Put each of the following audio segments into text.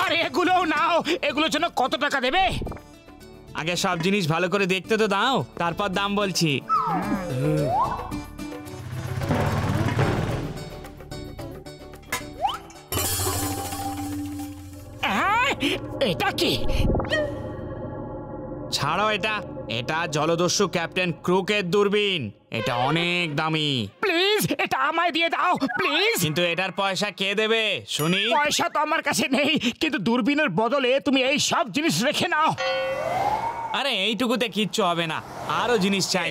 আরে এগুলোও নাও। এগুলোর জন্য কত টাকা দেবে? আগে সব জিনিস ভালো করে দেখতে তো দাও, তারপর দাম বলছি। এটা কি? ছাড়ো এটা, এটা জলদস্যু ক্যাপ্টেন ক্রুকের দূরবীন। এটা অনেক দামি। প্লিজ এটা আমায় দিয়ে দাও প্লিজ। কিন্তু এটার পয়সা কে দেবে শুনি? পয়সা তো আমার কাছে নেই, কিন্তু দূরবীনের বদলে তুমি এই সব জিনিস রেখে নাও। আরে এইটুকুতে কিচ্ছু হবে না, আরো জিনিস চাই।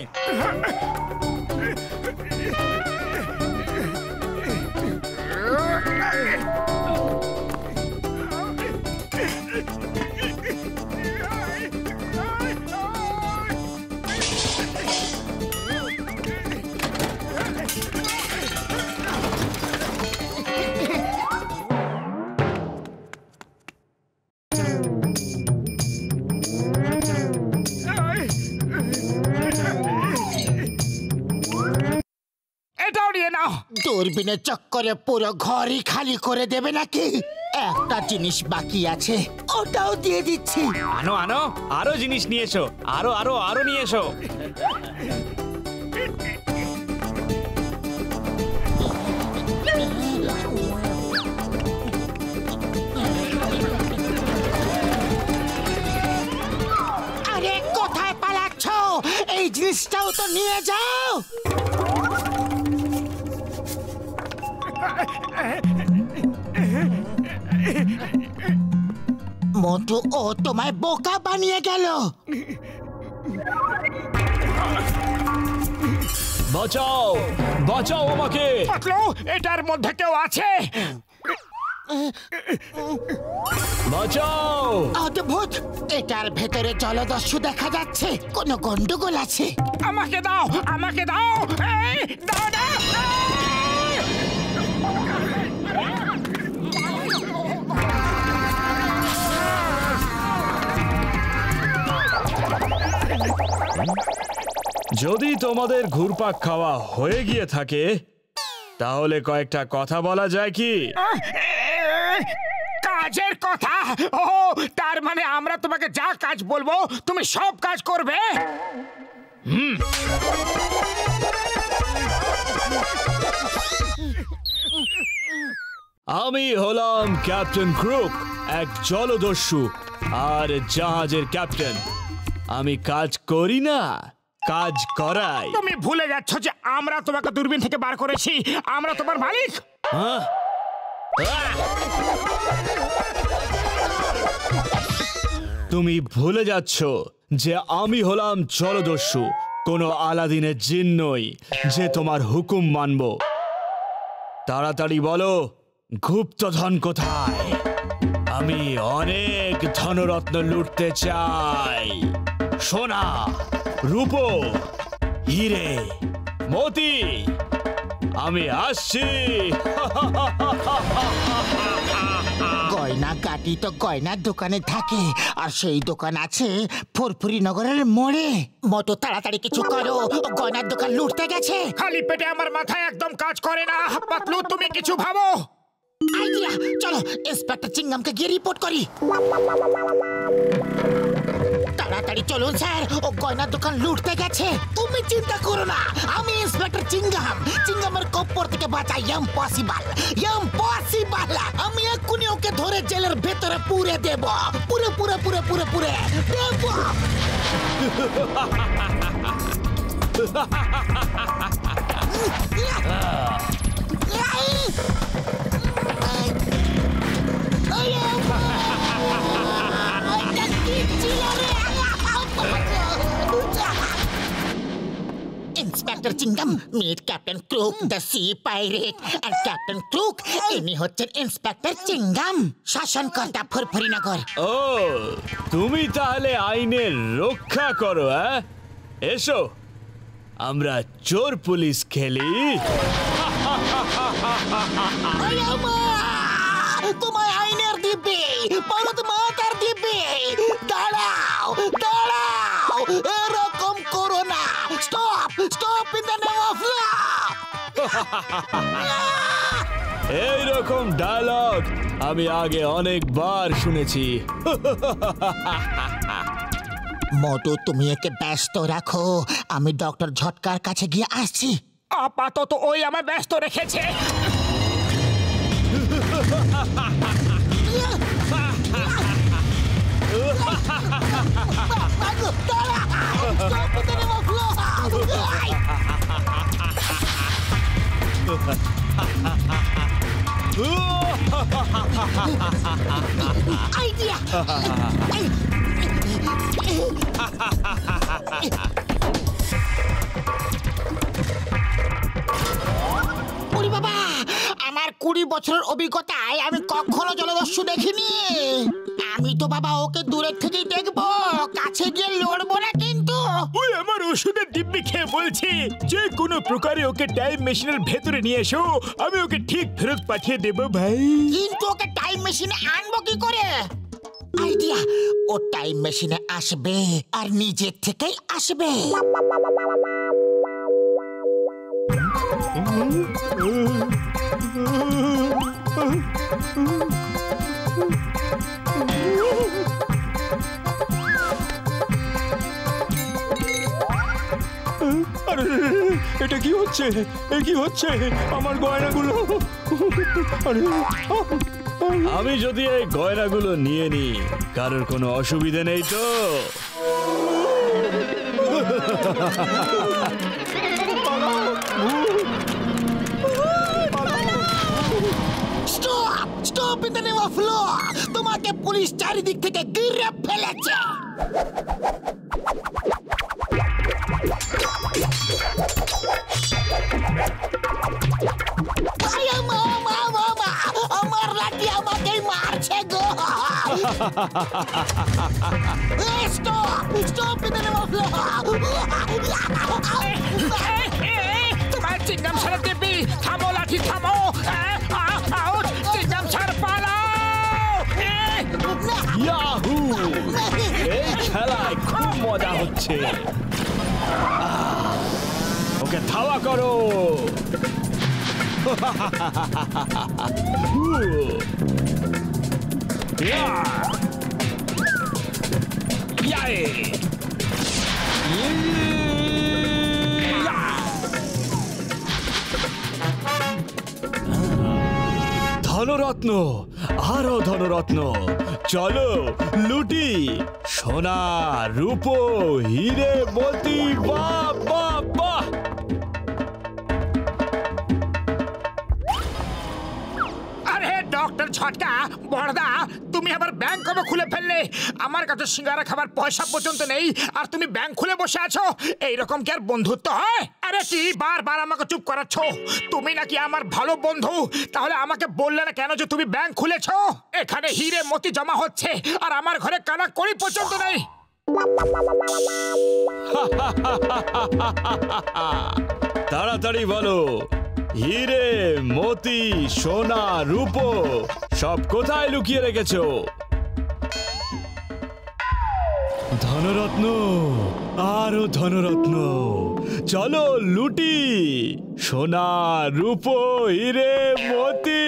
এটাও নিয়ে নাও। দূরবীনের চক্করে পুরো ঘরই খালি করে দেবে নাকি? একটা জিনিস বাকি আছে, ওটাও দিয়ে দিচ্ছি। আনো আনো, আরো জিনিস নিয়ে এসো, আরো আরো আরো নিয়ে এসো। আরে কোথায় পালাচ্ছ? এই জিনিসটাও তো নিয়ে যাও। মোটু ও তোমায় বোকা বানিয়ে গেল। বাঁচাও, বাঁচাও আমাকে। পাতলু, এটার মধ্যে কেউ আছে? বাঁচাও। অদ্ভুত, এটার ভেতরে জলদস্যু দেখা যাচ্ছে। কোনো গন্ডগোল আছে। আমাকে দাও, আমাকে দাও। এই, দাও দাও। যদি তোমাদের ঘুরপাক খাওয়া হয়ে গিয়ে থাকে তাহলে কয়েকটা কথা বলা যায় কি? কাজের কথা? ও, তার মানে আমরা তোমাকে যা কাজ বলবো তুমি সব কাজ করবে? আমি হলাম ক্যাপ্টেন ক্রুক, এক জলদস্যু আর জাহাজের ক্যাপ্টেন। আমি কাজ করি না, কাজ করাই। তুমি ভুলে যাচ্ছ যে আমরা তোমাকে দূরবীন থেকে বার করেছি। আমরা তোমার মালিক। তুমি ভুলে যাচ্ছ যে আমি হলাম জলদস্যু, কোনো আলাদিনের জিন নই যে তোমার হুকুম মানব। তাড়াতাড়ি বলো, গুপ্তধন কোথায়? আমি অনেক ধনরত্ন লুটতে চাই। সোনা, রূপো, হিরে, মতি, আমি আসছি। গয়না কাটি তো গয়নার দোকানে থাকে, আর সেই দোকান আছে ফুরফুরি নগরের মোড়ে। মোটো তাড়াতাড়ি কিছু করো, গয়নার দোকান লুটতে গেছে। খালি পেটে আমার মাথায় একদম কাজ করে না। পাতলু, তুমি কিছু ভাবো। আইডিয়া, চলো ইন্সপেক্টর চিংগামকে গিয়ে রিপোর্ট করি। তাড়াতাড়ি চলুন স্যার, ও গয়নার দোকান লুটতে গেছে। তুমি চিন্তা করো না, আমি ইন্সপেক্টর চিংগাম। চিংগামের কপ্পর থেকে বাঁচা ইম্পসিবল, ইম্পসিবল। আমি এক্ষুনি ওকে ধরে জেলের ভেতরে পুরে দেব, পুরে পুরে পুরে পুরে পুরে দেব। Inspector Chingum, meet Captain Crook, the sea pirate, and Captain Crook, ইনি হচ্ছেন ইন্সপেক্টর চিংগাম, শাসনকর্তা ফুরফুরি নগর। ও, তুমি তাহলে আইনের রক্ষা করো? এসো, আমরা চোর পুলিশ খেলি। তোমায় আইনের দিবে, ভারত মাতার দিবে। দাঁড়াও দাঁড়াও, এরকম করো না। Stop stop in the name of law. এইরকম ডায়লগ আমি আগে অনেকবার শুনেছি। মোটু তুমি একে ব্যস্ত রাখো, আমি ডক্টর ঝটকার কাছে গিয়ে আসছি। আপাতত ওই আমার ব্যস্ত রেখেছে। আইডিয়া! ওরে বাবা, আমার 20 বছরের অভিজ্ঞতায় আমি কখনো জলদস্যু দেখিনি। আমি তো বাবা ওকে দূরের থেকেই দেখবো, কাছে গিয়ে লড়বো না কিন্তু। ওই আমার ওষুধের দিব্যি খেয়ে বলছি, যে কোনো প্রকারে ওকে টাইম মেশিনের ভেতরে নিয়ে এসো, আমি ওকে ঠিক ফেরত পাঠিয়ে দেবো ভাই। কিন্তু ওকে টাইম মেশিনে আনবো কি করে? আইডিয়া! ও টাইম মেশিনে আসবে আর নিজের থেকেই আসবে। আরে এটা কি হচ্ছে? এ কি হচ্ছে? আমার গয়নাগুলো! আরে আমি যদি এই গয়নাগুলো নিয়ে নি, কারোর কোনো অসুবিধা নেই তো? Stop! Stop in the name of law! তোমাকে পুলিশ চারিদিক থেকে ঘিরে ফেলেছে। আমার লাঠি আমাকেই মারছে গো! Stop! Stop in the name of law! তোমার চিংগাম ছাড়া দেবী, থামো লাঠি থামো। চিংগাম ছাড়, পালাও। ইয়াহু! এই খেলায় খুব মজা হচ্ছে। ওকে ধাওয়া করো! ধনরত্ন, আরো ধনরত্ন, চলো লুটি। সোনা, রূপো, হিরে, মতি, বাহ বাহ বাহ! আরে ডক্টর ঝটকা, বড়দা, তুমি আবার ব্যাংক কবে খুলে ফেললে? আমার কাছে সিঙ্গারা খাবার পয়সা পর্যন্ত নেই, আর তুমি ব্যাংক খুলে বসে আছো। এইরকম কি আর বন্ধুত্ব হয়? আরে কি বারবার আমাকে চুপ করাচ্ছ? তুমি নাকি আমার ভালো বন্ধু, তাহলে আমাকে বললে না কেন যে তুমি ব্যাংক খুলেছো? এখানে হিরে মতি জমা হচ্ছে, আর আমার ঘরে কানা কড়ি পর্যন্ত নেই। তাড়াতাড়ি বলো, হিরে, মতি, সোনা, রূপো সব কোথায় লুকিয়ে রেখেছো? ধনরত্ন, আরো ধনরত্ন, চলো লুটি। সোনা, রূপো, হিরে, মতি।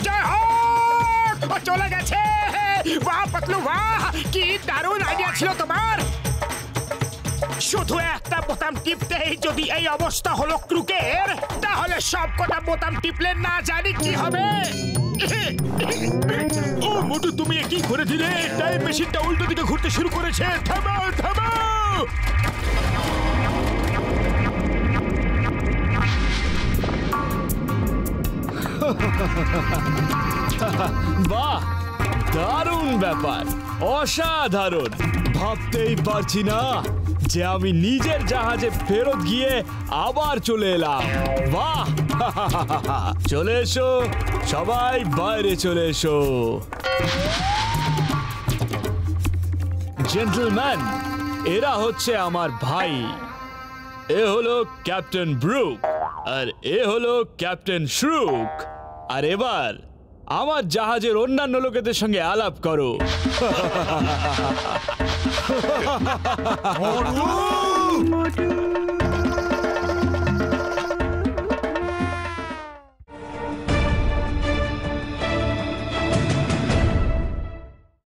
জয় হোক! ও চলে গেছে। বাহ পাতলু, বাহ! কি দারুণ আইডিয়া ছিল তোমার। শুধু একটা বোতাম টিপতেই যদি এই অবস্থা হলো ক্রুকের, তাহলে সব কটা বোতাম টিপলে না জানি কি হবে। ও মোটু, তুমি কি করে দিলে? টাইম মেশিনটা উল্টো দিকে ঘুরতে শুরু করেছে। থামাও, থামাও! বাহ, দারুণ ব্যাপার, অসাধারণ। ভাবতেই পারছি না যে আমি নিজের জাহাজে ফেরত গিয়ে আবার চলে এলাম। বাহ! চলে এসো সবাই, বাইরে চলে এসো। জেন্টলম্যান, এরা হচ্ছে আমার ভাই। এ হলো ক্যাপ্টেন ব্রুক, আর এ হলো ক্যাপ্টেন শ্রুক। আর এবার আমার জাহাজের অন্যান্য লোকেদের সঙ্গে আলাপ করো। মোটু!